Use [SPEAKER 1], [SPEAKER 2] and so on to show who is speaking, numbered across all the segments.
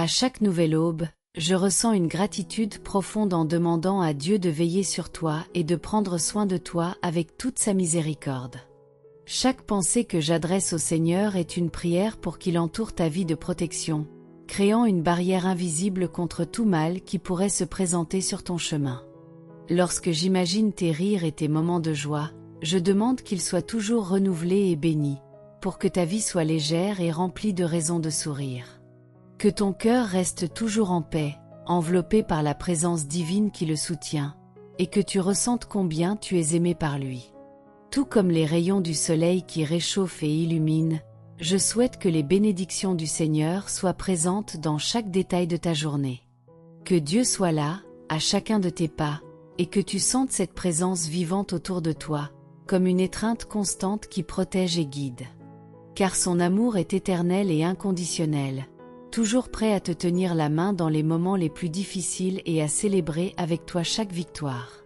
[SPEAKER 1] À chaque nouvelle aube, je ressens une gratitude profonde en demandant à Dieu de veiller sur toi et de prendre soin de toi avec toute sa miséricorde. Chaque pensée que j'adresse au Seigneur est une prière pour qu'il entoure ta vie de protection, créant une barrière invisible contre tout mal qui pourrait se présenter sur ton chemin. Lorsque j'imagine tes rires et tes moments de joie, je demande qu'ils soient toujours renouvelés et bénis, pour que ta vie soit légère et remplie de raisons de sourire. Que ton cœur reste toujours en paix, enveloppé par la présence divine qui le soutient, et que tu ressentes combien tu es aimé par lui. Tout comme les rayons du soleil qui réchauffent et illuminent, je souhaite que les bénédictions du Seigneur soient présentes dans chaque détail de ta journée. Que Dieu soit là, à chacun de tes pas, et que tu sentes cette présence vivante autour de toi, comme une étreinte constante qui protège et guide. Car son amour est éternel et inconditionnel, toujours prêt à te tenir la main dans les moments les plus difficiles et à célébrer avec toi chaque victoire.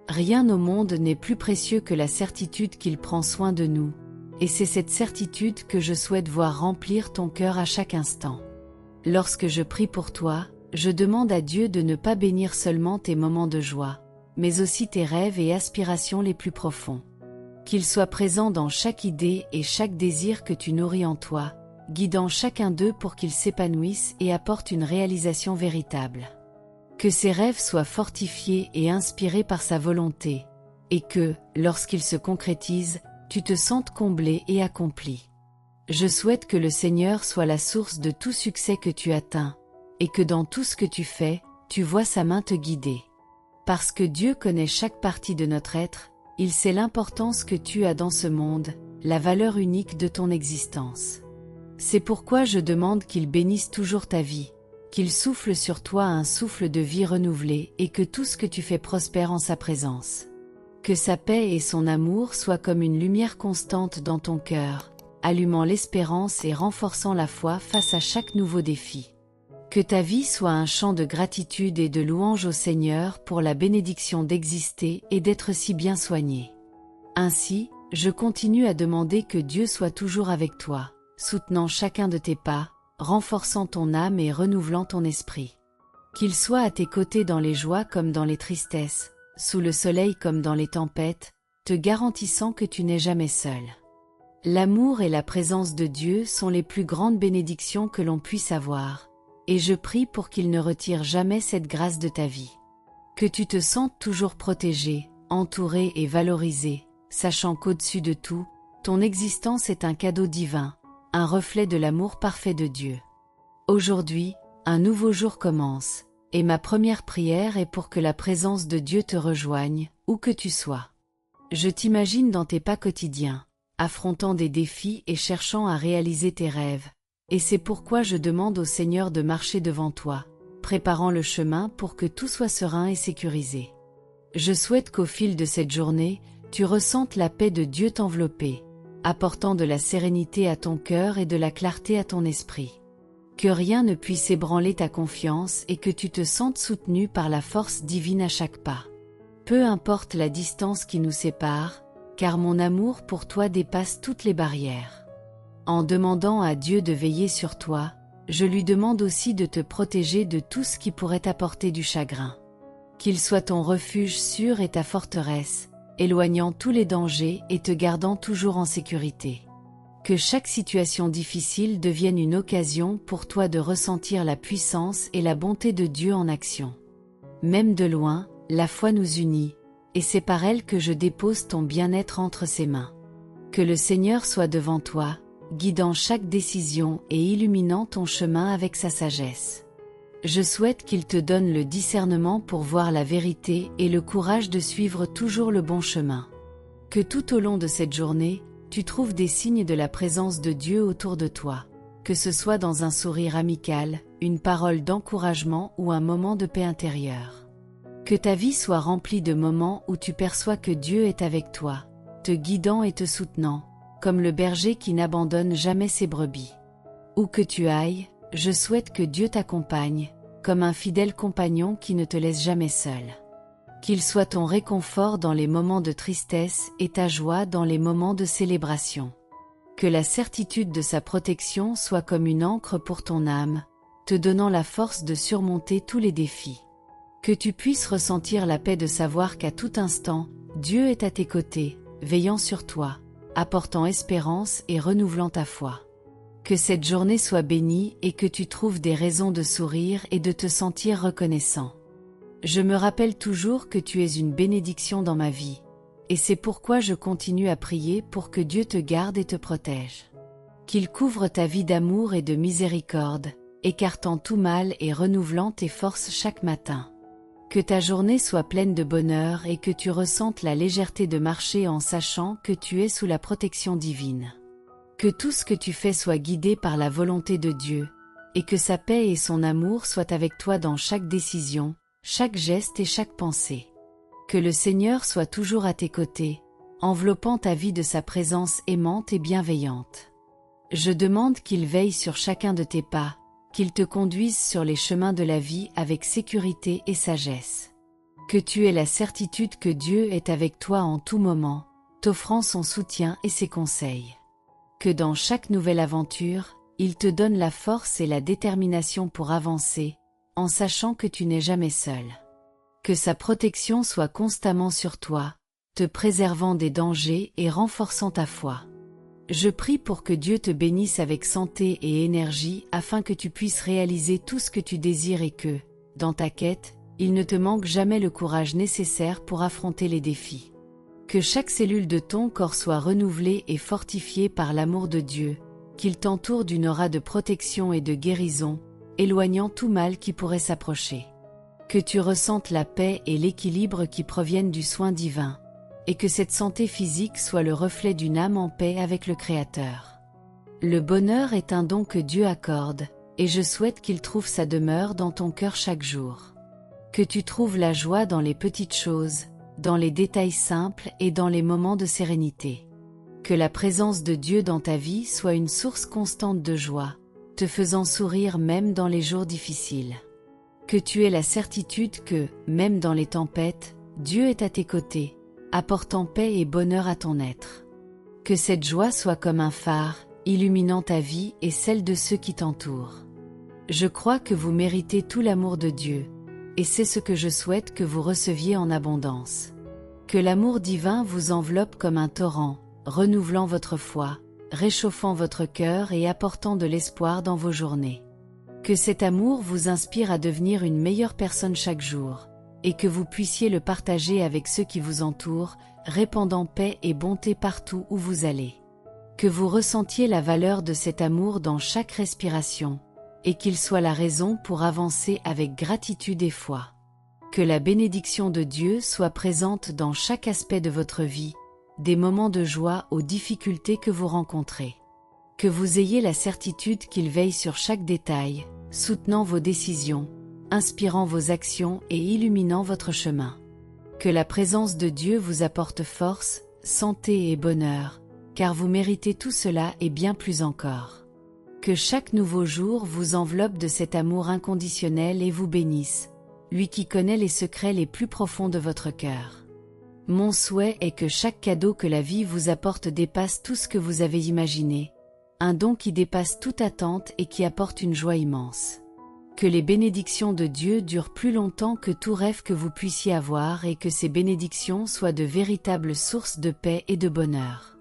[SPEAKER 1] Rien au monde n'est plus précieux que la certitude qu'il prend soin de nous, et c'est cette certitude que je souhaite voir remplir ton cœur à chaque instant. Lorsque je prie pour toi, je demande à Dieu de ne pas bénir seulement tes moments de joie, mais aussi tes rêves et aspirations les plus profonds. Qu'il soit présent dans chaque idée et chaque désir que tu nourris en toi, guidant chacun d'eux pour qu'ils s'épanouissent et apportent une réalisation véritable. Que ces rêves soient fortifiés et inspirés par sa volonté, et que, lorsqu'ils se concrétisent, tu te sentes comblé et accompli. Je souhaite que le Seigneur soit la source de tout succès que tu atteins, et que dans tout ce que tu fais, tu vois sa main te guider. Parce que Dieu connaît chaque partie de notre être, il sait l'importance que tu as dans ce monde, la valeur unique de ton existence. C'est pourquoi je demande qu'il bénisse toujours ta vie, qu'il souffle sur toi un souffle de vie renouvelé et que tout ce que tu fais prospère en sa présence. Que sa paix et son amour soient comme une lumière constante dans ton cœur, allumant l'espérance et renforçant la foi face à chaque nouveau défi. Que ta vie soit un chant de gratitude et de louange au Seigneur pour la bénédiction d'exister et d'être si bien soigné. Ainsi, je continue à demander que Dieu soit toujours avec toi, soutenant chacun de tes pas, renforçant ton âme et renouvelant ton esprit. Qu'il soit à tes côtés dans les joies comme dans les tristesses, sous le soleil comme dans les tempêtes, te garantissant que tu n'es jamais seul. L'amour et la présence de Dieu sont les plus grandes bénédictions que l'on puisse avoir, et je prie pour qu'il ne retire jamais cette grâce de ta vie. Que tu te sentes toujours protégé, entouré et valorisé, sachant qu'au-dessus de tout, ton existence est un cadeau divin, un reflet de l'amour parfait de Dieu. Aujourd'hui, un nouveau jour commence, et ma première prière est pour que la présence de Dieu te rejoigne, où que tu sois. Je t'imagine dans tes pas quotidiens, affrontant des défis et cherchant à réaliser tes rêves, et c'est pourquoi je demande au Seigneur de marcher devant toi, préparant le chemin pour que tout soit serein et sécurisé. Je souhaite qu'au fil de cette journée, tu ressentes la paix de Dieu t'envelopper, apportant de la sérénité à ton cœur et de la clarté à ton esprit. Que rien ne puisse ébranler ta confiance et que tu te sentes soutenu par la force divine à chaque pas. Peu importe la distance qui nous sépare, car mon amour pour toi dépasse toutes les barrières. En demandant à Dieu de veiller sur toi, je lui demande aussi de te protéger de tout ce qui pourrait t'apporter du chagrin. Qu'il soit ton refuge sûr et ta forteresse, éloignant tous les dangers et te gardant toujours en sécurité. Que chaque situation difficile devienne une occasion pour toi de ressentir la puissance et la bonté de Dieu en action. Même de loin, la foi nous unit, et c'est par elle que je dépose ton bien-être entre ses mains. Que le Seigneur soit devant toi, guidant chaque décision et illuminant ton chemin avec sa sagesse. Je souhaite qu'il te donne le discernement pour voir la vérité et le courage de suivre toujours le bon chemin. Que tout au long de cette journée, tu trouves des signes de la présence de Dieu autour de toi, que ce soit dans un sourire amical, une parole d'encouragement ou un moment de paix intérieure. Que ta vie soit remplie de moments où tu perçois que Dieu est avec toi, te guidant et te soutenant, comme le berger qui n'abandonne jamais ses brebis. Où que tu ailles, je souhaite que Dieu t'accompagne, comme un fidèle compagnon qui ne te laisse jamais seul. Qu'il soit ton réconfort dans les moments de tristesse et ta joie dans les moments de célébration. Que la certitude de sa protection soit comme une ancre pour ton âme, te donnant la force de surmonter tous les défis. Que tu puisses ressentir la paix de savoir qu'à tout instant, Dieu est à tes côtés, veillant sur toi, apportant espérance et renouvelant ta foi. Que cette journée soit bénie et que tu trouves des raisons de sourire et de te sentir reconnaissant. Je me rappelle toujours que tu es une bénédiction dans ma vie, et c'est pourquoi je continue à prier pour que Dieu te garde et te protège. Qu'il couvre ta vie d'amour et de miséricorde, écartant tout mal et renouvelant tes forces chaque matin. Que ta journée soit pleine de bonheur et que tu ressentes la légèreté de marcher en sachant que tu es sous la protection divine. Que tout ce que tu fais soit guidé par la volonté de Dieu, et que sa paix et son amour soient avec toi dans chaque décision, chaque geste et chaque pensée. Que le Seigneur soit toujours à tes côtés, enveloppant ta vie de sa présence aimante et bienveillante. Je demande qu'il veille sur chacun de tes pas, qu'il te conduise sur les chemins de la vie avec sécurité et sagesse. Que tu aies la certitude que Dieu est avec toi en tout moment, t'offrant son soutien et ses conseils. Que dans chaque nouvelle aventure, il te donne la force et la détermination pour avancer, en sachant que tu n'es jamais seul. Que sa protection soit constamment sur toi, te préservant des dangers et renforçant ta foi. Je prie pour que Dieu te bénisse avec santé et énergie afin que tu puisses réaliser tout ce que tu désires et que, dans ta quête, il ne te manque jamais le courage nécessaire pour affronter les défis. Que chaque cellule de ton corps soit renouvelée et fortifiée par l'amour de Dieu, qu'il t'entoure d'une aura de protection et de guérison, éloignant tout mal qui pourrait s'approcher. Que tu ressentes la paix et l'équilibre qui proviennent du soin divin, et que cette santé physique soit le reflet d'une âme en paix avec le Créateur. Le bonheur est un don que Dieu accorde, et je souhaite qu'il trouve sa demeure dans ton cœur chaque jour. Que tu trouves la joie dans les petites choses, dans les détails simples et dans les moments de sérénité. Que la présence de Dieu dans ta vie soit une source constante de joie, te faisant sourire même dans les jours difficiles. Que tu aies la certitude que, même dans les tempêtes, Dieu est à tes côtés, apportant paix et bonheur à ton être. Que cette joie soit comme un phare, illuminant ta vie et celle de ceux qui t'entourent. Je crois que vous méritez tout l'amour de Dieu, et c'est ce que je souhaite que vous receviez en abondance. Que l'amour divin vous enveloppe comme un torrent, renouvelant votre foi, réchauffant votre cœur et apportant de l'espoir dans vos journées. Que cet amour vous inspire à devenir une meilleure personne chaque jour, et que vous puissiez le partager avec ceux qui vous entourent, répandant paix et bonté partout où vous allez. Que vous ressentiez la valeur de cet amour dans chaque respiration, et qu'il soit la raison pour avancer avec gratitude et foi. Que la bénédiction de Dieu soit présente dans chaque aspect de votre vie, des moments de joie aux difficultés que vous rencontrez. Que vous ayez la certitude qu'il veille sur chaque détail, soutenant vos décisions, inspirant vos actions et illuminant votre chemin. Que la présence de Dieu vous apporte force, santé et bonheur, car vous méritez tout cela et bien plus encore. Que chaque nouveau jour vous enveloppe de cet amour inconditionnel et vous bénisse, lui qui connaît les secrets les plus profonds de votre cœur. Mon souhait est que chaque cadeau que la vie vous apporte dépasse tout ce que vous avez imaginé, un don qui dépasse toute attente et qui apporte une joie immense. Que les bénédictions de Dieu durent plus longtemps que tout rêve que vous puissiez avoir et que ces bénédictions soient de véritables sources de paix et de bonheur.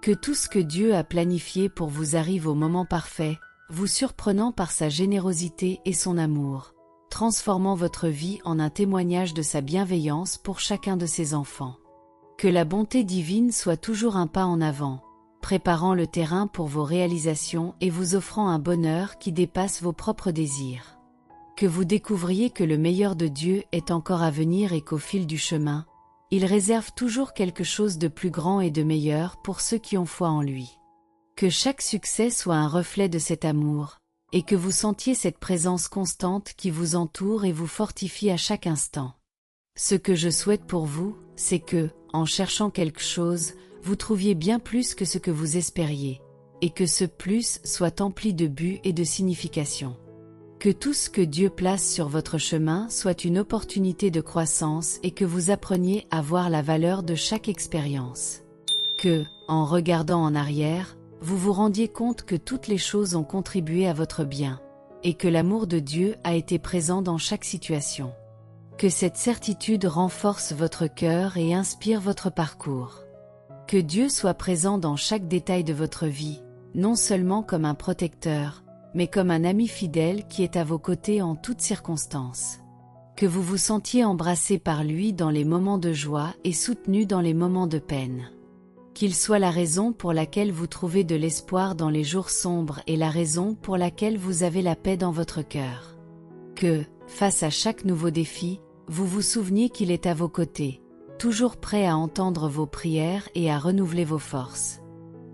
[SPEAKER 1] Que tout ce que Dieu a planifié pour vous arrive au moment parfait, vous surprenant par sa générosité et son amour, transformant votre vie en un témoignage de sa bienveillance pour chacun de ses enfants. Que la bonté divine soit toujours un pas en avant, préparant le terrain pour vos réalisations et vous offrant un bonheur qui dépasse vos propres désirs. Que vous découvriez que le meilleur de Dieu est encore à venir et qu'au fil du chemin, il réserve toujours quelque chose de plus grand et de meilleur pour ceux qui ont foi en lui. Que chaque succès soit un reflet de cet amour, et que vous sentiez cette présence constante qui vous entoure et vous fortifie à chaque instant. Ce que je souhaite pour vous, c'est que, en cherchant quelque chose, vous trouviez bien plus que ce que vous espériez, et que ce plus soit empli de but et de signification. Que tout ce que Dieu place sur votre chemin soit une opportunité de croissance et que vous appreniez à voir la valeur de chaque expérience. Que, en regardant en arrière, vous vous rendiez compte que toutes les choses ont contribué à votre bien, et que l'amour de Dieu a été présent dans chaque situation. Que cette certitude renforce votre cœur et inspire votre parcours. Que Dieu soit présent dans chaque détail de votre vie, non seulement comme un protecteur, mais comme un ami fidèle qui est à vos côtés en toutes circonstances. Que vous vous sentiez embrassé par lui dans les moments de joie et soutenu dans les moments de peine. Qu'il soit la raison pour laquelle vous trouvez de l'espoir dans les jours sombres et la raison pour laquelle vous avez la paix dans votre cœur. Que, face à chaque nouveau défi, vous vous souveniez qu'il est à vos côtés, toujours prêt à entendre vos prières et à renouveler vos forces.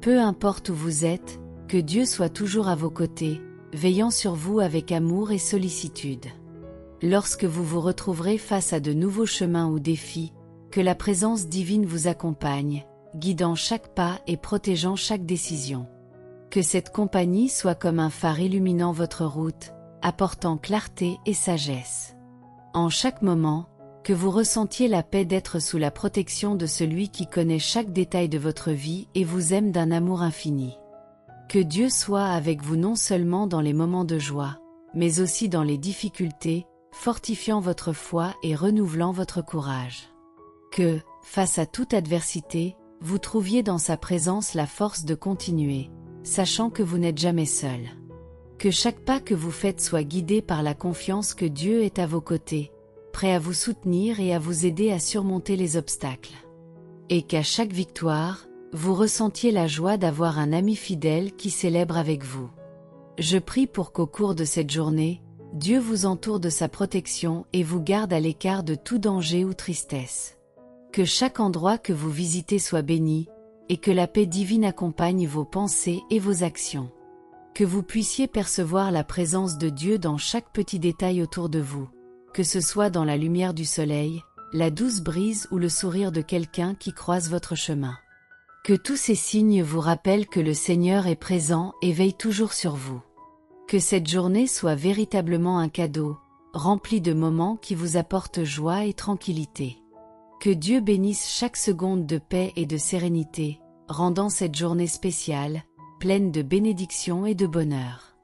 [SPEAKER 1] Peu importe où vous êtes, que Dieu soit toujours à vos côtés, veillant sur vous avec amour et sollicitude. Lorsque vous vous retrouverez face à de nouveaux chemins ou défis, que la présence divine vous accompagne, guidant chaque pas et protégeant chaque décision. Que cette compagnie soit comme un phare illuminant votre route, apportant clarté et sagesse. En chaque moment, que vous ressentiez la paix d'être sous la protection de celui qui connaît chaque détail de votre vie et vous aime d'un amour infini. Que Dieu soit avec vous non seulement dans les moments de joie, mais aussi dans les difficultés, fortifiant votre foi et renouvelant votre courage. Que, face à toute adversité, vous trouviez dans sa présence la force de continuer, sachant que vous n'êtes jamais seul. Que chaque pas que vous faites soit guidé par la confiance que Dieu est à vos côtés, prêt à vous soutenir et à vous aider à surmonter les obstacles. Et qu'à chaque victoire, vous ressentiez la joie d'avoir un ami fidèle qui célèbre avec vous. Je prie pour qu'au cours de cette journée, Dieu vous entoure de sa protection et vous garde à l'écart de tout danger ou tristesse. Que chaque endroit que vous visitez soit béni, et que la paix divine accompagne vos pensées et vos actions. Que vous puissiez percevoir la présence de Dieu dans chaque petit détail autour de vous, que ce soit dans la lumière du soleil, la douce brise ou le sourire de quelqu'un qui croise votre chemin. Que tous ces signes vous rappellent que le Seigneur est présent et veille toujours sur vous. Que cette journée soit véritablement un cadeau, rempli de moments qui vous apportent joie et tranquillité. Que Dieu bénisse chaque seconde de paix et de sérénité, rendant cette journée spéciale, pleine de bénédictions et de bonheur.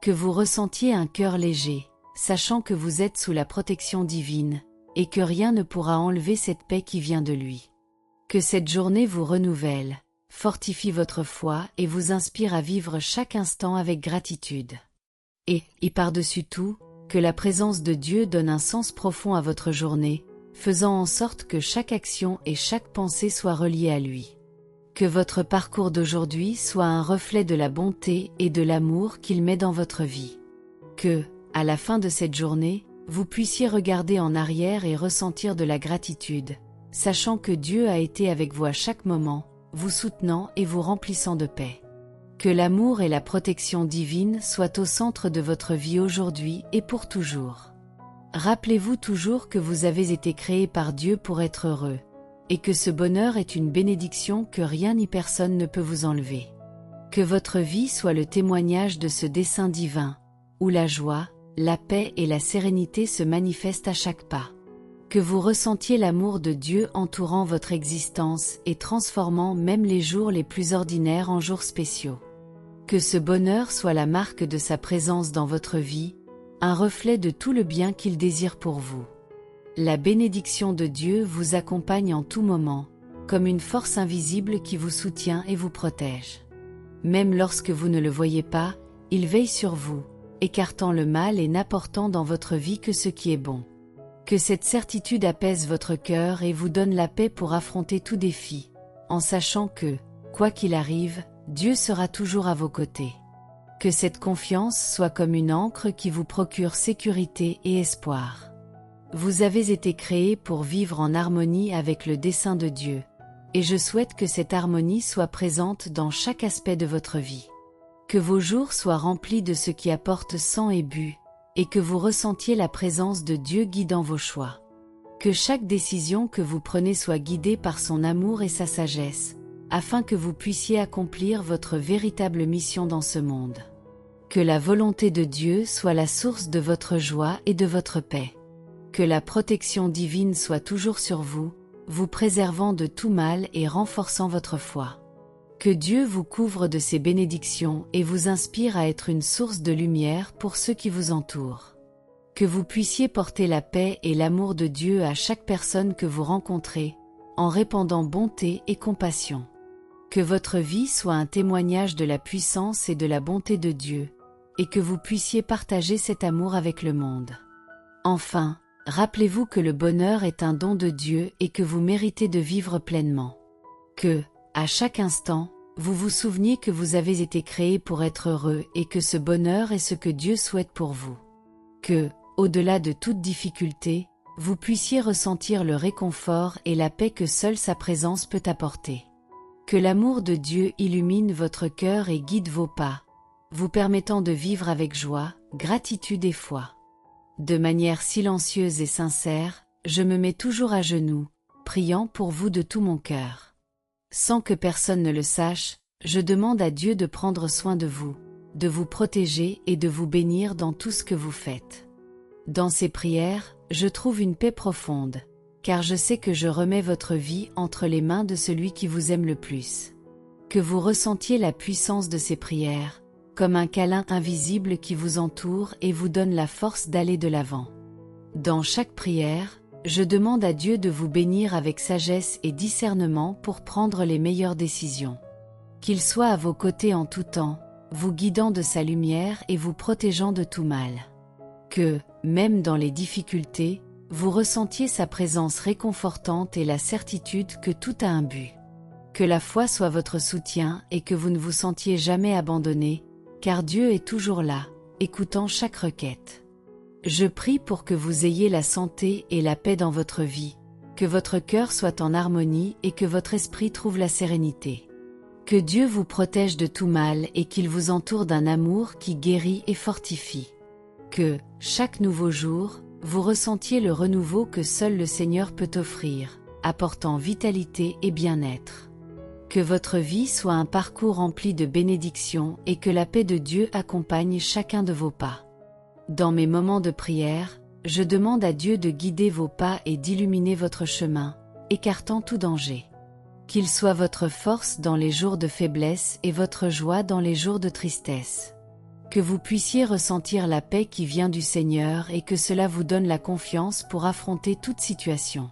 [SPEAKER 1] Que vous ressentiez un cœur léger, sachant que vous êtes sous la protection divine, et que rien ne pourra enlever cette paix qui vient de lui. Que cette journée vous renouvelle, fortifie votre foi et vous inspire à vivre chaque instant avec gratitude. Et par-dessus tout, que la présence de Dieu donne un sens profond à votre journée, faisant en sorte que chaque action et chaque pensée soient reliées à lui. Que votre parcours d'aujourd'hui soit un reflet de la bonté et de l'amour qu'il met dans votre vie. Que, à la fin de cette journée, vous puissiez regarder en arrière et ressentir de la gratitude, sachant que Dieu a été avec vous à chaque moment, vous soutenant et vous remplissant de paix. Que l'amour et la protection divine soient au centre de votre vie aujourd'hui et pour toujours. Rappelez-vous toujours que vous avez été créé par Dieu pour être heureux, et que ce bonheur est une bénédiction que rien ni personne ne peut vous enlever. Que votre vie soit le témoignage de ce dessein divin, où la joie, la paix et la sérénité se manifestent à chaque pas. Que vous ressentiez l'amour de Dieu entourant votre existence et transformant même les jours les plus ordinaires en jours spéciaux. Que ce bonheur soit la marque de sa présence dans votre vie, un reflet de tout le bien qu'il désire pour vous. La bénédiction de Dieu vous accompagne en tout moment, comme une force invisible qui vous soutient et vous protège. Même lorsque vous ne le voyez pas, il veille sur vous, écartant le mal et n'apportant dans votre vie que ce qui est bon. Que cette certitude apaise votre cœur et vous donne la paix pour affronter tout défi, en sachant que, quoi qu'il arrive, Dieu sera toujours à vos côtés. Que cette confiance soit comme une ancre qui vous procure sécurité et espoir. Vous avez été créé pour vivre en harmonie avec le dessein de Dieu, et je souhaite que cette harmonie soit présente dans chaque aspect de votre vie. Que vos jours soient remplis de ce qui apporte sang et but, et que vous ressentiez la présence de Dieu guidant vos choix. Que chaque décision que vous prenez soit guidée par son amour et sa sagesse, afin que vous puissiez accomplir votre véritable mission dans ce monde. Que la volonté de Dieu soit la source de votre joie et de votre paix. Que la protection divine soit toujours sur vous, vous préservant de tout mal et renforçant votre foi. Que Dieu vous couvre de ses bénédictions et vous inspire à être une source de lumière pour ceux qui vous entourent. Que vous puissiez porter la paix et l'amour de Dieu à chaque personne que vous rencontrez, en répandant bonté et compassion. Que votre vie soit un témoignage de la puissance et de la bonté de Dieu, et que vous puissiez partager cet amour avec le monde. Enfin, rappelez-vous que le bonheur est un don de Dieu et que vous méritez de vivre pleinement. Que, à chaque instant, vous vous souveniez que vous avez été créé pour être heureux et que ce bonheur est ce que Dieu souhaite pour vous. Que, au-delà de toute difficulté, vous puissiez ressentir le réconfort et la paix que seule sa présence peut apporter. Que l'amour de Dieu illumine votre cœur et guide vos pas, vous permettant de vivre avec joie, gratitude et foi. De manière silencieuse et sincère, je me mets toujours à genoux, priant pour vous de tout mon cœur. Sans que personne ne le sache, je demande à Dieu de prendre soin de vous protéger et de vous bénir dans tout ce que vous faites. Dans ces prières, je trouve une paix profonde, car je sais que je remets votre vie entre les mains de celui qui vous aime le plus. Que vous ressentiez la puissance de ces prières, comme un câlin invisible qui vous entoure et vous donne la force d'aller de l'avant. Dans chaque prière, je demande à Dieu de vous bénir avec sagesse et discernement pour prendre les meilleures décisions. Qu'il soit à vos côtés en tout temps, vous guidant de sa lumière et vous protégeant de tout mal. Que, même dans les difficultés, vous ressentiez sa présence réconfortante et la certitude que tout a un but. Que la foi soit votre soutien et que vous ne vous sentiez jamais abandonné, car Dieu est toujours là, écoutant chaque requête. Je prie pour que vous ayez la santé et la paix dans votre vie, que votre cœur soit en harmonie et que votre esprit trouve la sérénité. Que Dieu vous protège de tout mal et qu'il vous entoure d'un amour qui guérit et fortifie. Que, chaque nouveau jour, vous ressentiez le renouveau que seul le Seigneur peut offrir, apportant vitalité et bien-être. Que votre vie soit un parcours rempli de bénédictions et que la paix de Dieu accompagne chacun de vos pas. Dans mes moments de prière, je demande à Dieu de guider vos pas et d'illuminer votre chemin, écartant tout danger. Qu'il soit votre force dans les jours de faiblesse et votre joie dans les jours de tristesse. Que vous puissiez ressentir la paix qui vient du Seigneur et que cela vous donne la confiance pour affronter toute situation.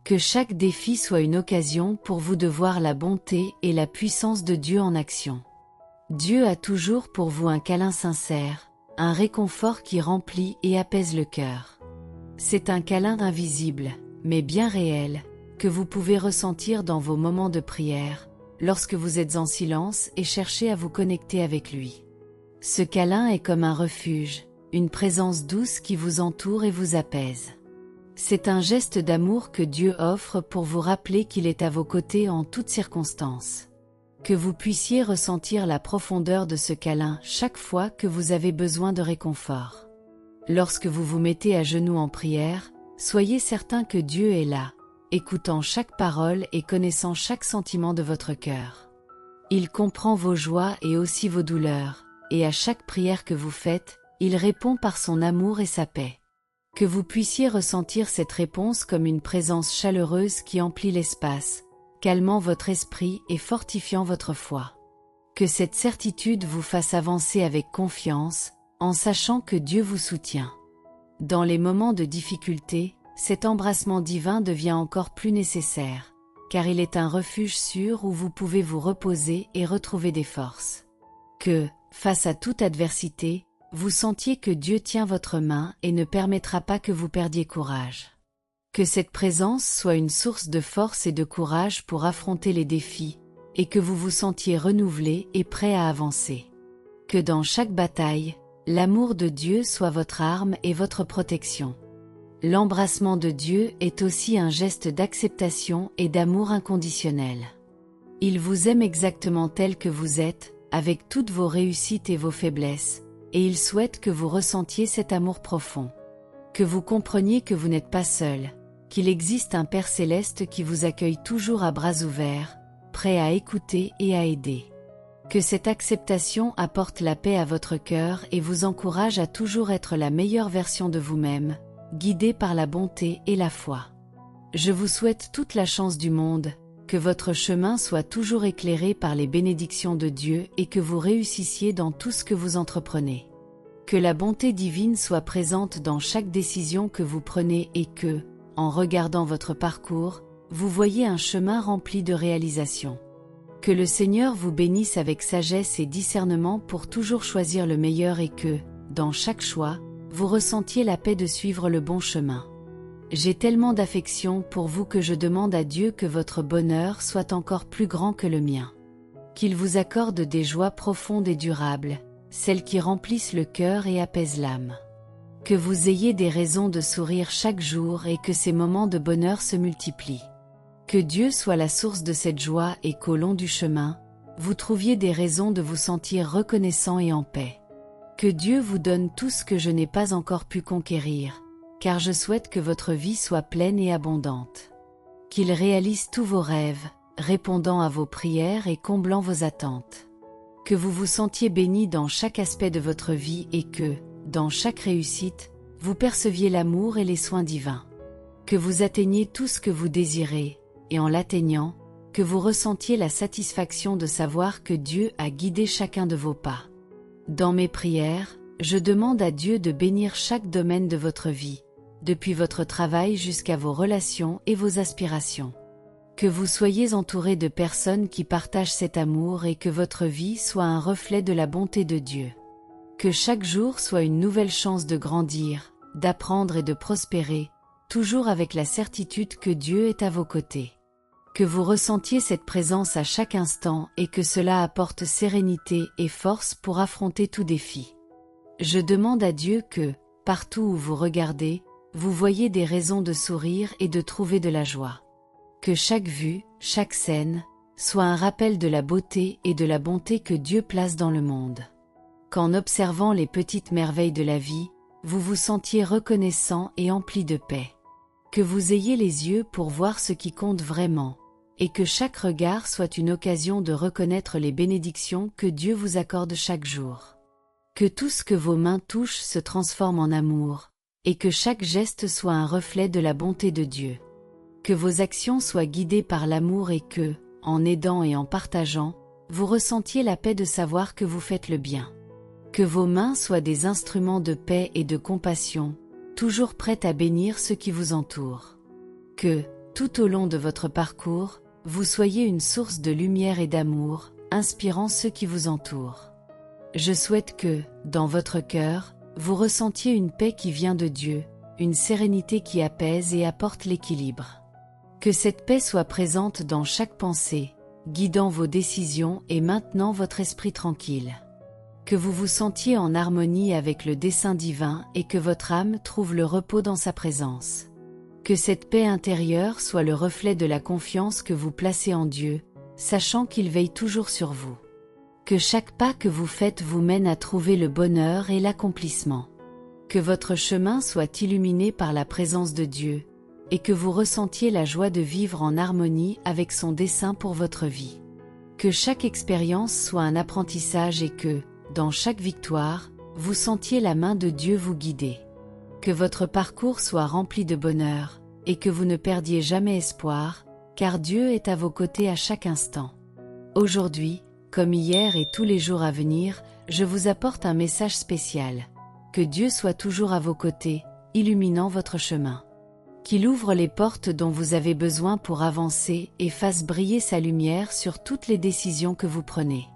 [SPEAKER 1] Que chaque défi soit une occasion pour vous de voir la bonté et la puissance de Dieu en action. Dieu a toujours pour vous un câlin sincère, un réconfort qui remplit et apaise le cœur. C'est un câlin invisible, mais bien réel, que vous pouvez ressentir dans vos moments de prière, lorsque vous êtes en silence et cherchez à vous connecter avec lui. Ce câlin est comme un refuge, une présence douce qui vous entoure et vous apaise. C'est un geste d'amour que Dieu offre pour vous rappeler qu'il est à vos côtés en toutes circonstances. Que vous puissiez ressentir la profondeur de ce câlin chaque fois que vous avez besoin de réconfort. Lorsque vous vous mettez à genoux en prière, soyez certain que Dieu est là, écoutant chaque parole et connaissant chaque sentiment de votre cœur. Il comprend vos joies et aussi vos douleurs, et à chaque prière que vous faites, il répond par son amour et sa paix. Que vous puissiez ressentir cette réponse comme une présence chaleureuse qui emplit l'espace, calmant votre esprit et fortifiant votre foi. Que cette certitude vous fasse avancer avec confiance, en sachant que Dieu vous soutient. Dans les moments de difficulté, cet embrassement divin devient encore plus nécessaire, car il est un refuge sûr où vous pouvez vous reposer et retrouver des forces. Que, face à toute adversité, vous sentiez que Dieu tient votre main et ne permettra pas que vous perdiez courage. Que cette présence soit une source de force et de courage pour affronter les défis, et que vous vous sentiez renouvelé et prêt à avancer. Que dans chaque bataille, l'amour de Dieu soit votre arme et votre protection. L'embrassement de Dieu est aussi un geste d'acceptation et d'amour inconditionnel. Il vous aime exactement tel que vous êtes, avec toutes vos réussites et vos faiblesses, et il souhaite que vous ressentiez cet amour profond. Que vous compreniez que vous n'êtes pas seul, qu'il existe un Père céleste qui vous accueille toujours à bras ouverts, prêt à écouter et à aider. Que cette acceptation apporte la paix à votre cœur et vous encourage à toujours être la meilleure version de vous-même, guidé par la bonté et la foi. Je vous souhaite toute la chance du monde, Que votre chemin soit toujours éclairé par les bénédictions de Dieu et que vous réussissiez dans tout ce que vous entreprenez. Que la bonté divine soit présente dans chaque décision que vous prenez et que, en regardant votre parcours, vous voyez un chemin rempli de réalisations. Que le Seigneur vous bénisse avec sagesse et discernement pour toujours choisir le meilleur et que, dans chaque choix, vous ressentiez la paix de suivre le bon chemin. J'ai tellement d'affection pour vous que je demande à Dieu que votre bonheur soit encore plus grand que le mien. Qu'il vous accorde des joies profondes et durables, celles qui remplissent le cœur et apaisent l'âme. Que vous ayez des raisons de sourire chaque jour et que ces moments de bonheur se multiplient. Que Dieu soit la source de cette joie et qu'au long du chemin, vous trouviez des raisons de vous sentir reconnaissant et en paix. Que Dieu vous donne tout ce que je n'ai pas encore pu conquérir, car je souhaite que votre vie soit pleine et abondante. Qu'il réalise tous vos rêves, répondant à vos prières et comblant vos attentes. Que vous vous sentiez béni dans chaque aspect de votre vie et que, dans chaque réussite, vous perceviez l'amour et les soins divins. Que vous atteigniez tout ce que vous désirez, et en l'atteignant, que vous ressentiez la satisfaction de savoir que Dieu a guidé chacun de vos pas. Dans mes prières, je demande à Dieu de bénir chaque domaine de votre vie, depuis votre travail jusqu'à vos relations et vos aspirations. Que vous soyez entouré de personnes qui partagent cet amour et que votre vie soit un reflet de la bonté de Dieu. Que chaque jour soit une nouvelle chance de grandir, d'apprendre et de prospérer, toujours avec la certitude que Dieu est à vos côtés. Que vous ressentiez cette présence à chaque instant et que cela apporte sérénité et force pour affronter tout défi. Je demande à Dieu que, partout où vous regardez, vous voyez des raisons de sourire et de trouver de la joie. Que chaque vue, chaque scène, soit un rappel de la beauté et de la bonté que Dieu place dans le monde. Qu'en observant les petites merveilles de la vie, vous vous sentiez reconnaissant et empli de paix. Que vous ayez les yeux pour voir ce qui compte vraiment, et que chaque regard soit une occasion de reconnaître les bénédictions que Dieu vous accorde chaque jour. Que tout ce que vos mains touchent se transforme en amour, et que chaque geste soit un reflet de la bonté de Dieu. Que vos actions soient guidées par l'amour et que, en aidant et en partageant, vous ressentiez la paix de savoir que vous faites le bien. Que vos mains soient des instruments de paix et de compassion, toujours prêtes à bénir ceux qui vous entourent. Que, tout au long de votre parcours, vous soyez une source de lumière et d'amour, inspirant ceux qui vous entourent. Je souhaite que, dans votre cœur, vous ressentiez une paix qui vient de Dieu, une sérénité qui apaise et apporte l'équilibre. Que cette paix soit présente dans chaque pensée, guidant vos décisions et maintenant votre esprit tranquille. Que vous vous sentiez en harmonie avec le dessein divin et que votre âme trouve le repos dans sa présence. Que cette paix intérieure soit le reflet de la confiance que vous placez en Dieu, sachant qu'il veille toujours sur vous. Que chaque pas que vous faites vous mène à trouver le bonheur et l'accomplissement. Que votre chemin soit illuminé par la présence de Dieu, et que vous ressentiez la joie de vivre en harmonie avec son dessein pour votre vie. Que chaque expérience soit un apprentissage et que, dans chaque victoire, vous sentiez la main de Dieu vous guider. Que votre parcours soit rempli de bonheur, et que vous ne perdiez jamais espoir, car Dieu est à vos côtés à chaque instant. Aujourd'hui, comme hier et tous les jours à venir, je vous apporte un message spécial. Que Dieu soit toujours à vos côtés, illuminant votre chemin. Qu'il ouvre les portes dont vous avez besoin pour avancer et fasse briller sa lumière sur toutes les décisions que vous prenez.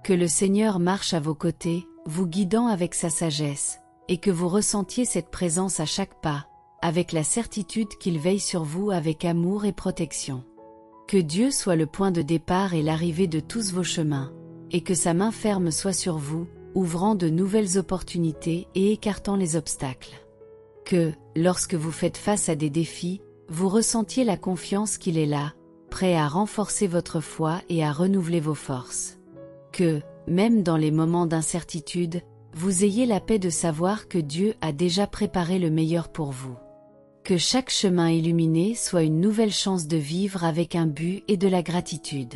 [SPEAKER 1] Que le Seigneur marche à vos côtés, vous guidant avec sa sagesse, et que vous ressentiez cette présence à chaque pas, avec la certitude qu'il veille sur vous avec amour et protection. Que Dieu soit le point de départ et l'arrivée de tous vos chemins, et que sa main ferme soit sur vous, ouvrant de nouvelles opportunités et écartant les obstacles. Que, lorsque vous faites face à des défis, vous ressentiez la confiance qu'il est là, prêt à renforcer votre foi et à renouveler vos forces. Que, même dans les moments d'incertitude, vous ayez la paix de savoir que Dieu a déjà préparé le meilleur pour vous. Que chaque chemin illuminé soit une nouvelle chance de vivre avec un but et de la gratitude.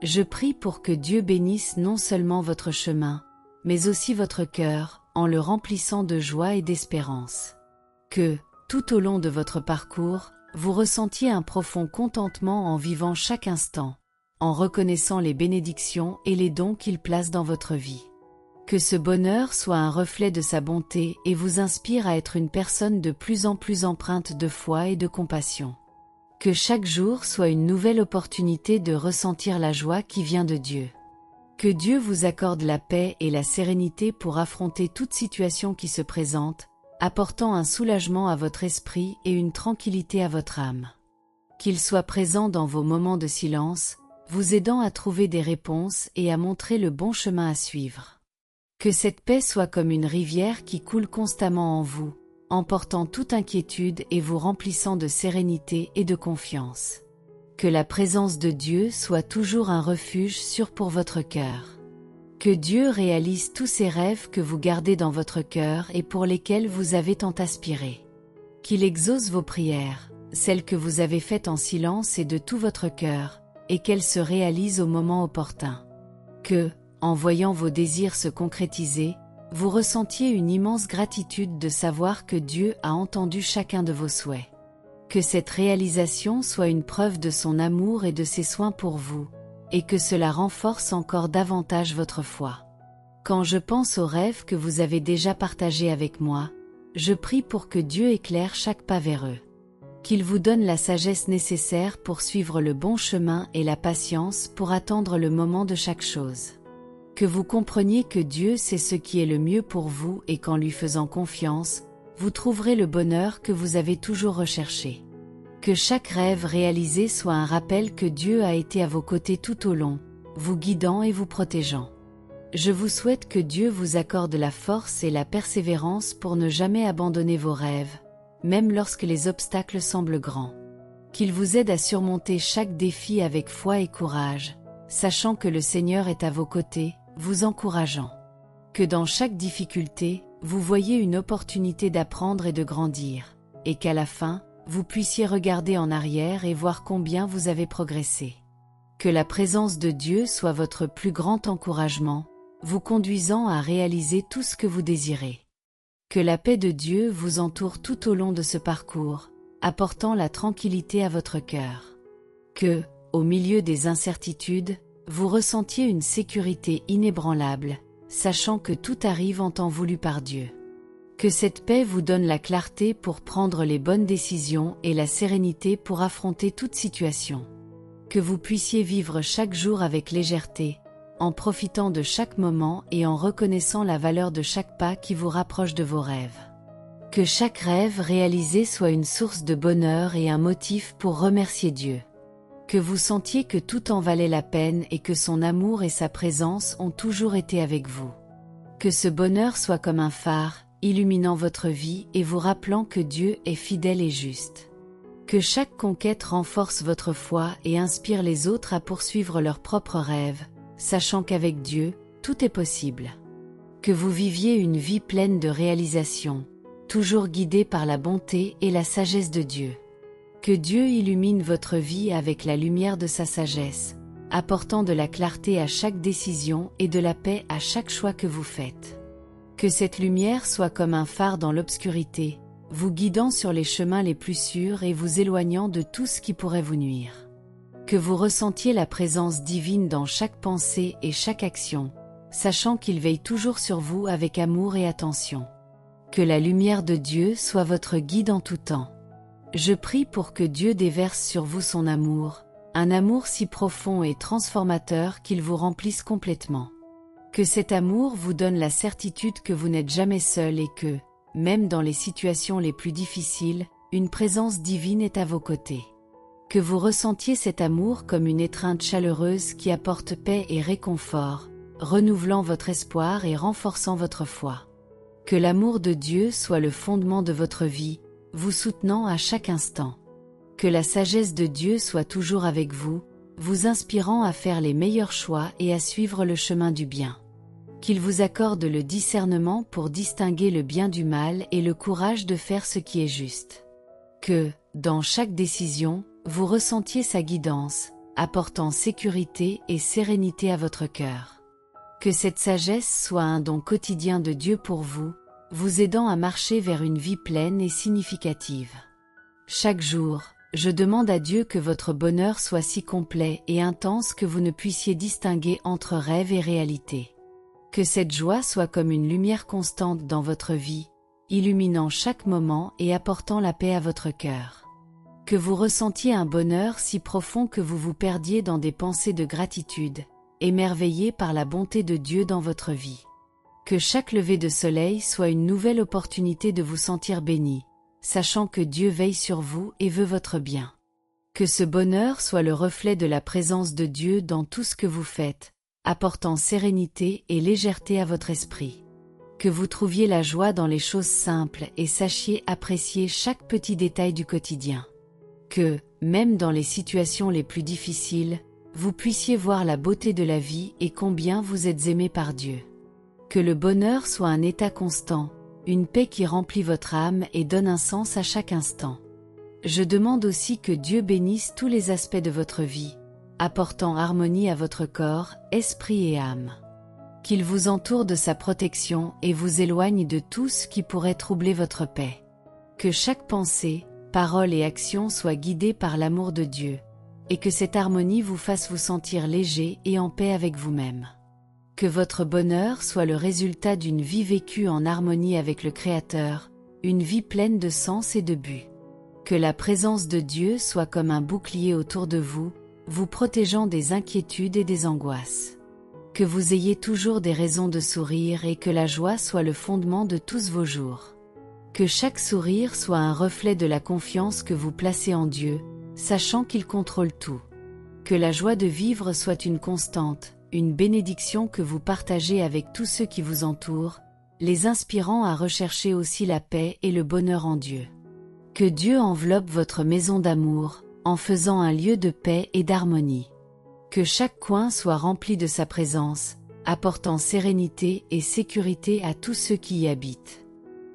[SPEAKER 1] Je prie pour que Dieu bénisse non seulement votre chemin, mais aussi votre cœur, en le remplissant de joie et d'espérance. Que, tout au long de votre parcours, vous ressentiez un profond contentement en vivant chaque instant, en reconnaissant les bénédictions et les dons qu'il place dans votre vie. Que ce bonheur soit un reflet de sa bonté et vous inspire à être une personne de plus en plus empreinte de foi et de compassion. Que chaque jour soit une nouvelle opportunité de ressentir la joie qui vient de Dieu. Que Dieu vous accorde la paix et la sérénité pour affronter toute situation qui se présente, apportant un soulagement à votre esprit et une tranquillité à votre âme. Qu'il soit présent dans vos moments de silence, vous aidant à trouver des réponses et à montrer le bon chemin à suivre. Que cette paix soit comme une rivière qui coule constamment en vous, emportant toute inquiétude et vous remplissant de sérénité et de confiance. Que la présence de Dieu soit toujours un refuge sûr pour votre cœur. Que Dieu réalise tous ces rêves que vous gardez dans votre cœur et pour lesquels vous avez tant aspiré. Qu'il exauce vos prières, celles que vous avez faites en silence et de tout votre cœur, et qu'elles se réalisent au moment opportun. Que, en voyant vos désirs se concrétiser, vous ressentiez une immense gratitude de savoir que Dieu a entendu chacun de vos souhaits. Que cette réalisation soit une preuve de son amour et de ses soins pour vous, et que cela renforce encore davantage votre foi. Quand je pense aux rêves que vous avez déjà partagés avec moi, je prie pour que Dieu éclaire chaque pas vers eux. Qu'il vous donne la sagesse nécessaire pour suivre le bon chemin et la patience pour attendre le moment de chaque chose. Que vous compreniez que Dieu sait ce qui est le mieux pour vous et qu'en lui faisant confiance, vous trouverez le bonheur que vous avez toujours recherché. Que chaque rêve réalisé soit un rappel que Dieu a été à vos côtés tout au long, vous guidant et vous protégeant. Je vous souhaite que Dieu vous accorde la force et la persévérance pour ne jamais abandonner vos rêves, même lorsque les obstacles semblent grands. Qu'il vous aide à surmonter chaque défi avec foi et courage, sachant que le Seigneur est à vos côtés, vous encourageant. Que dans chaque difficulté, vous voyez une opportunité d'apprendre et de grandir, et qu'à la fin, vous puissiez regarder en arrière et voir combien vous avez progressé. Que la présence de Dieu soit votre plus grand encouragement, vous conduisant à réaliser tout ce que vous désirez. Que la paix de Dieu vous entoure tout au long de ce parcours, apportant la tranquillité à votre cœur. Que, au milieu des incertitudes, vous ressentiez une sécurité inébranlable, sachant que tout arrive en temps voulu par Dieu. Que cette paix vous donne la clarté pour prendre les bonnes décisions et la sérénité pour affronter toute situation. Que vous puissiez vivre chaque jour avec légèreté, en profitant de chaque moment et en reconnaissant la valeur de chaque pas qui vous rapproche de vos rêves. Que chaque rêve réalisé soit une source de bonheur et un motif pour remercier Dieu. Que vous sentiez que tout en valait la peine et que son amour et sa présence ont toujours été avec vous. Que ce bonheur soit comme un phare, illuminant votre vie et vous rappelant que Dieu est fidèle et juste. Que chaque conquête renforce votre foi et inspire les autres à poursuivre leurs propres rêves, sachant qu'avec Dieu, tout est possible. Que vous viviez une vie pleine de réalisations, toujours guidée par la bonté et la sagesse de Dieu. Que Dieu illumine votre vie avec la lumière de sa sagesse, apportant de la clarté à chaque décision et de la paix à chaque choix que vous faites. Que cette lumière soit comme un phare dans l'obscurité, vous guidant sur les chemins les plus sûrs et vous éloignant de tout ce qui pourrait vous nuire. Que vous ressentiez la présence divine dans chaque pensée et chaque action, sachant qu'il veille toujours sur vous avec amour et attention. Que la lumière de Dieu soit votre guide en tout temps. Je prie pour que Dieu déverse sur vous son amour, un amour si profond et transformateur qu'il vous remplisse complètement. Que cet amour vous donne la certitude que vous n'êtes jamais seul et que, même dans les situations les plus difficiles, une présence divine est à vos côtés. Que vous ressentiez cet amour comme une étreinte chaleureuse qui apporte paix et réconfort, renouvelant votre espoir et renforçant votre foi. Que l'amour de Dieu soit le fondement de votre vie, vous soutenant à chaque instant. Que la sagesse de Dieu soit toujours avec vous, vous inspirant à faire les meilleurs choix et à suivre le chemin du bien. Qu'il vous accorde le discernement pour distinguer le bien du mal et le courage de faire ce qui est juste. Que, dans chaque décision, vous ressentiez sa guidance, apportant sécurité et sérénité à votre cœur. Que cette sagesse soit un don quotidien de Dieu pour vous, vous aidant à marcher vers une vie pleine et significative. Chaque jour, Je demande à Dieu que votre bonheur soit si complet et intense que vous ne puissiez distinguer entre rêve et réalité. Que cette joie soit comme une lumière constante dans votre vie, illuminant chaque moment et apportant la paix à votre cœur. Que vous ressentiez un bonheur si profond que vous vous perdiez dans des pensées de gratitude, émerveillés par la bonté de Dieu dans votre vie. Que chaque lever de soleil soit une nouvelle opportunité de vous sentir béni, sachant que Dieu veille sur vous et veut votre bien. Que ce bonheur soit le reflet de la présence de Dieu dans tout ce que vous faites, apportant sérénité et légèreté à votre esprit. Que vous trouviez la joie dans les choses simples et sachiez apprécier chaque petit détail du quotidien. Que, même dans les situations les plus difficiles, vous puissiez voir la beauté de la vie et combien vous êtes aimé par Dieu. Que le bonheur soit un état constant, une paix qui remplit votre âme et donne un sens à chaque instant. Je demande aussi que Dieu bénisse tous les aspects de votre vie, apportant harmonie à votre corps, esprit et âme. Qu'il vous entoure de sa protection et vous éloigne de tout ce qui pourrait troubler votre paix. Que chaque pensée, parole et action soient guidées par l'amour de Dieu, et que cette harmonie vous fasse vous sentir léger et en paix avec vous-même. Que votre bonheur soit le résultat d'une vie vécue en harmonie avec le Créateur, une vie pleine de sens et de but. Que la présence de Dieu soit comme un bouclier autour de vous, vous protégeant des inquiétudes et des angoisses. Que vous ayez toujours des raisons de sourire et que la joie soit le fondement de tous vos jours. Que chaque sourire soit un reflet de la confiance que vous placez en Dieu, sachant qu'il contrôle tout. Que la joie de vivre soit une constante, une bénédiction que vous partagez avec tous ceux qui vous entourent, les inspirant à rechercher aussi la paix et le bonheur en Dieu. Que Dieu enveloppe votre maison d'amour, en faisant un lieu de paix et d'harmonie. Que chaque coin soit rempli de sa présence, apportant sérénité et sécurité à tous ceux qui y habitent.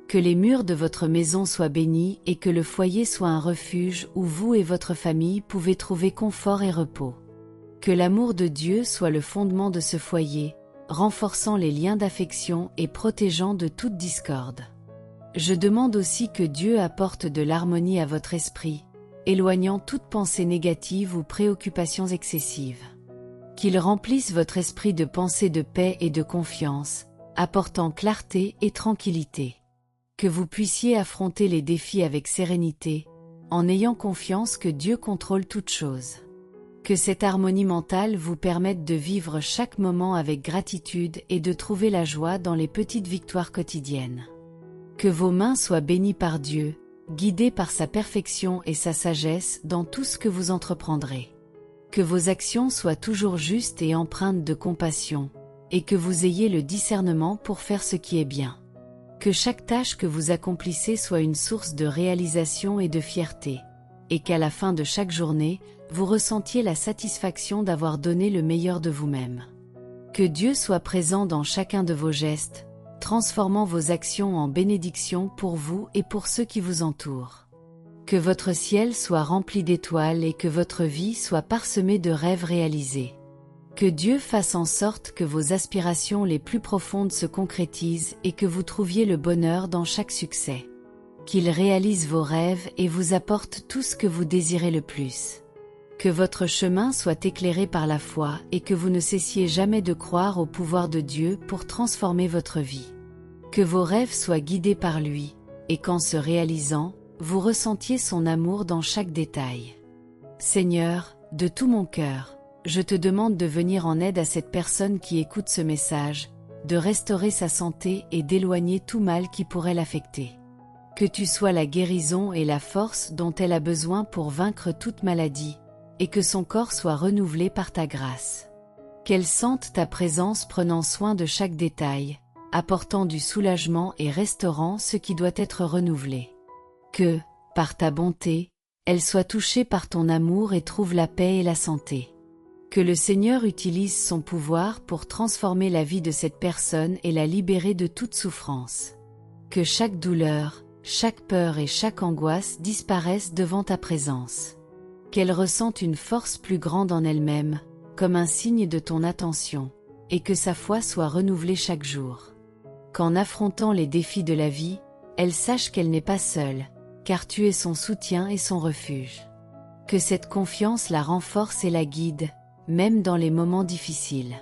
[SPEAKER 1] Que les murs de votre maison soient bénis et que le foyer soit un refuge où vous et votre famille pouvez trouver confort et repos. Que l'amour de Dieu soit le fondement de ce foyer, renforçant les liens d'affection et protégeant de toute discorde. Je demande aussi que Dieu apporte de l'harmonie à votre esprit, éloignant toute pensée négative ou préoccupation excessive. Qu'il remplisse votre esprit de pensées de paix et de confiance, apportant clarté et tranquillité. Que vous puissiez affronter les défis avec sérénité, en ayant confiance que Dieu contrôle toutes choses. Que cette harmonie mentale vous permette de vivre chaque moment avec gratitude et de trouver la joie dans les petites victoires quotidiennes. Que vos mains soient bénies par Dieu, guidées par sa perfection et sa sagesse dans tout ce que vous entreprendrez. Que vos actions soient toujours justes et empreintes de compassion, et que vous ayez le discernement pour faire ce qui est bien. Que chaque tâche que vous accomplissez soit une source de réalisation et de fierté, et qu'à la fin de chaque journée, vous ressentiez la satisfaction d'avoir donné le meilleur de vous-même. Que Dieu soit présent dans chacun de vos gestes, transformant vos actions en bénédictions pour vous et pour ceux qui vous entourent. Que votre ciel soit rempli d'étoiles et que votre vie soit parsemée de rêves réalisés. Que Dieu fasse en sorte que vos aspirations les plus profondes se concrétisent et que vous trouviez le bonheur dans chaque succès. Qu'il réalise vos rêves et vous apporte tout ce que vous désirez le plus. Que votre chemin soit éclairé par la foi et que vous ne cessiez jamais de croire au pouvoir de Dieu pour transformer votre vie. Que vos rêves soient guidés par lui, et qu'en se réalisant, vous ressentiez son amour dans chaque détail. Seigneur, de tout mon cœur, je te demande de venir en aide à cette personne qui écoute ce message, de restaurer sa santé et d'éloigner tout mal qui pourrait l'affecter. Que tu sois la guérison et la force dont elle a besoin pour vaincre toute maladie, et que son corps soit renouvelé par ta grâce. Qu'elle sente ta présence prenant soin de chaque détail, apportant du soulagement et restaurant ce qui doit être renouvelé. Que, par ta bonté, elle soit touchée par ton amour et trouve la paix et la santé. Que le Seigneur utilise son pouvoir pour transformer la vie de cette personne et la libérer de toute souffrance. Que chaque douleur, chaque peur et chaque angoisse disparaissent devant ta présence. Qu'elle ressente une force plus grande en elle-même, comme un signe de ton attention, et que sa foi soit renouvelée chaque jour. Qu'en affrontant les défis de la vie, elle sache qu'elle n'est pas seule, car tu es son soutien et son refuge. Que cette confiance la renforce et la guide, même dans les moments difficiles.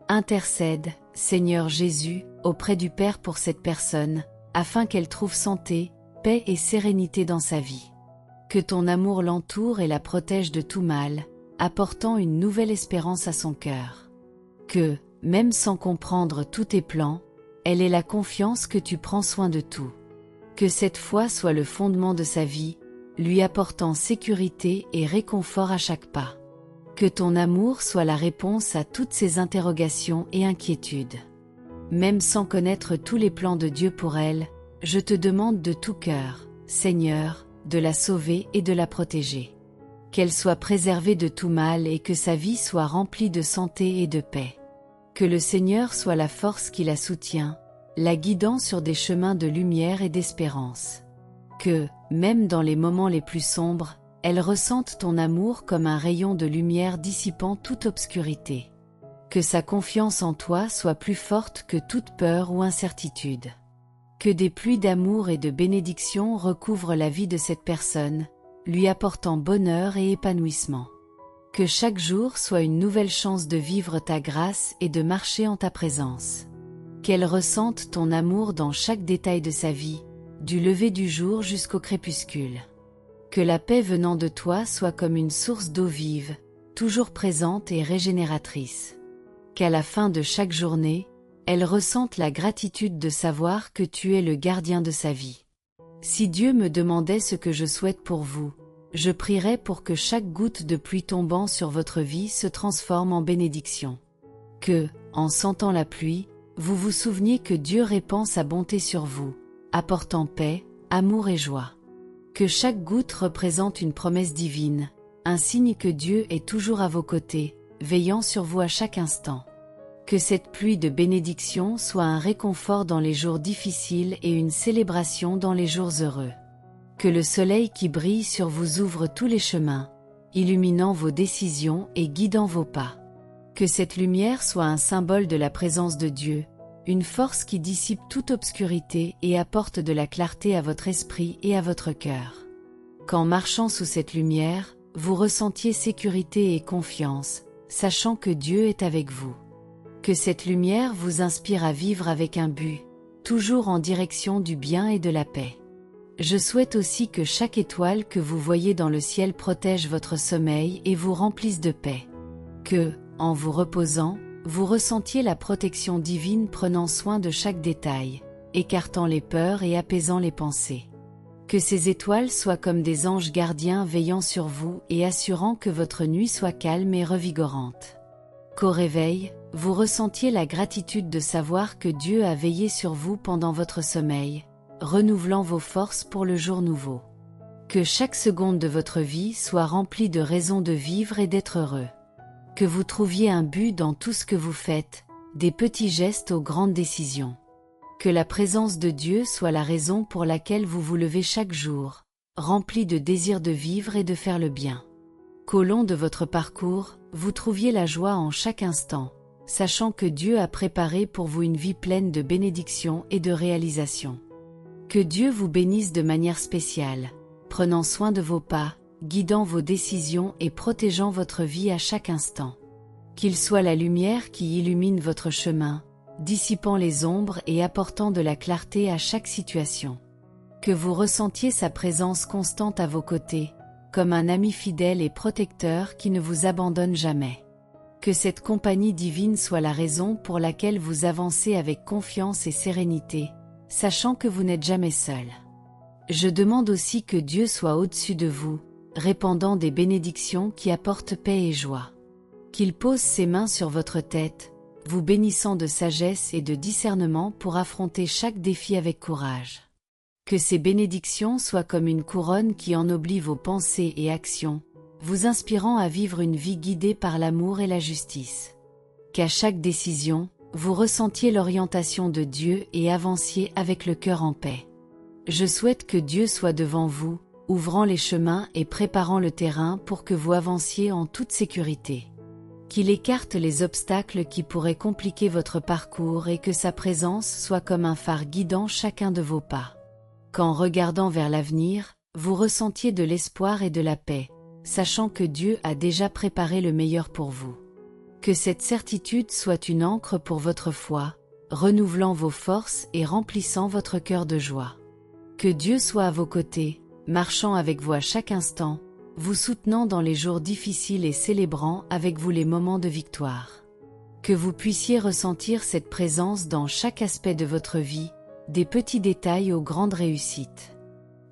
[SPEAKER 1] Intercède, Seigneur Jésus, auprès du Père pour cette personne, afin qu'elle trouve santé, paix et sérénité dans sa vie. Que ton amour l'entoure et la protège de tout mal, apportant une nouvelle espérance à son cœur. Que, même sans comprendre tous tes plans, elle ait la confiance que tu prends soin de tout. Que cette foi soit le fondement de sa vie, lui apportant sécurité et réconfort à chaque pas. Que ton amour soit la réponse à toutes ses interrogations et inquiétudes. Même sans connaître tous les plans de Dieu pour elle, je te demande de tout cœur, Seigneur, de la sauver et de la protéger. Qu'elle soit préservée de tout mal et que sa vie soit remplie de santé et de paix. Que le Seigneur soit la force qui la soutient, la guidant sur des chemins de lumière et d'espérance. Que, même dans les moments les plus sombres, elle ressente ton amour comme un rayon de lumière dissipant toute obscurité. Que sa confiance en toi soit plus forte que toute peur ou incertitude. Que des pluies d'amour et de bénédiction recouvrent la vie de cette personne, lui apportant bonheur et épanouissement. Que chaque jour soit une nouvelle chance de vivre ta grâce et de marcher en ta présence. Qu'elle ressente ton amour dans chaque détail de sa vie, du lever du jour jusqu'au crépuscule. Que la paix venant de toi soit comme une source d'eau vive, toujours présente et régénératrice. Qu'à la fin de chaque journée, elle ressente la gratitude de savoir que tu es le gardien de sa vie. Si Dieu me demandait ce que je souhaite pour vous, je prierais pour que chaque goutte de pluie tombant sur votre vie se transforme en bénédiction. Que, en sentant la pluie, vous vous souveniez que Dieu répand sa bonté sur vous, apportant paix, amour et joie. Que chaque goutte représente une promesse divine, un signe que Dieu est toujours à vos côtés, veillant sur vous à chaque instant. Que cette pluie de bénédiction soit un réconfort dans les jours difficiles et une célébration dans les jours heureux. Que le soleil qui brille sur vous ouvre tous les chemins, illuminant vos décisions et guidant vos pas. Que cette lumière soit un symbole de la présence de Dieu, une force qui dissipe toute obscurité et apporte de la clarté à votre esprit et à votre cœur. Qu'en marchant sous cette lumière, vous ressentiez sécurité et confiance, sachant que Dieu est avec vous. Que cette lumière vous inspire à vivre avec un but, toujours en direction du bien et de la paix. Je souhaite aussi que chaque étoile que vous voyez dans le ciel protège votre sommeil et vous remplisse de paix. Que, en vous reposant, vous ressentiez la protection divine prenant soin de chaque détail, écartant les peurs et apaisant les pensées. Que ces étoiles soient comme des anges gardiens veillant sur vous et assurant que votre nuit soit calme et revigorante. Qu'au réveil, vous ressentiez la gratitude de savoir que Dieu a veillé sur vous pendant votre sommeil, renouvelant vos forces pour le jour nouveau. Que chaque seconde de votre vie soit remplie de raisons de vivre et d'être heureux. Que vous trouviez un but dans tout ce que vous faites, des petits gestes aux grandes décisions. Que la présence de Dieu soit la raison pour laquelle vous vous levez chaque jour, rempli de désir de vivre et de faire le bien. Qu'au long de votre parcours, vous trouviez la joie en chaque instant, sachant que Dieu a préparé pour vous une vie pleine de bénédictions et de réalisations. Que Dieu vous bénisse de manière spéciale, prenant soin de vos pas, guidant vos décisions et protégeant votre vie à chaque instant. Qu'il soit la lumière qui illumine votre chemin, dissipant les ombres et apportant de la clarté à chaque situation. Que vous ressentiez sa présence constante à vos côtés, comme un ami fidèle et protecteur qui ne vous abandonne jamais. Que cette compagnie divine soit la raison pour laquelle vous avancez avec confiance et sérénité, sachant que vous n'êtes jamais seul. Je demande aussi que Dieu soit au-dessus de vous, répandant des bénédictions qui apportent paix et joie. Qu'il pose ses mains sur votre tête, vous bénissant de sagesse et de discernement pour affronter chaque défi avec courage. Que ces bénédictions soient comme une couronne qui ennoblit vos pensées et actions, vous inspirant à vivre une vie guidée par l'amour et la justice. Qu'à chaque décision, vous ressentiez l'orientation de Dieu et avanciez avec le cœur en paix. Je souhaite que Dieu soit devant vous, ouvrant les chemins et préparant le terrain pour que vous avanciez en toute sécurité. Qu'il écarte les obstacles qui pourraient compliquer votre parcours et que sa présence soit comme un phare guidant chacun de vos pas. Qu'en regardant vers l'avenir, vous ressentiez de l'espoir et de la paix, sachant que Dieu a déjà préparé le meilleur pour vous. Que cette certitude soit une ancre pour votre foi, renouvelant vos forces et remplissant votre cœur de joie. Que Dieu soit à vos côtés, marchant avec vous à chaque instant, vous soutenant dans les jours difficiles et célébrant avec vous les moments de victoire. Que vous puissiez ressentir cette présence dans chaque aspect de votre vie, des petits détails aux grandes réussites.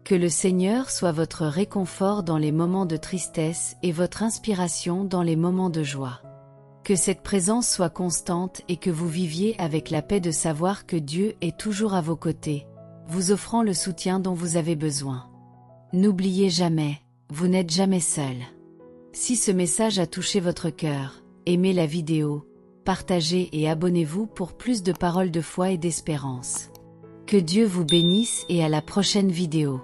[SPEAKER 1] Que le Seigneur soit votre réconfort dans les moments de tristesse et votre inspiration dans les moments de joie. Que cette présence soit constante et que vous viviez avec la paix de savoir que Dieu est toujours à vos côtés, vous offrant le soutien dont vous avez besoin. N'oubliez jamais, vous n'êtes jamais seul. Si ce message a touché votre cœur, aimez la vidéo, partagez et abonnez-vous pour plus de paroles de foi et d'espérance. Que Dieu vous bénisse et à la prochaine vidéo.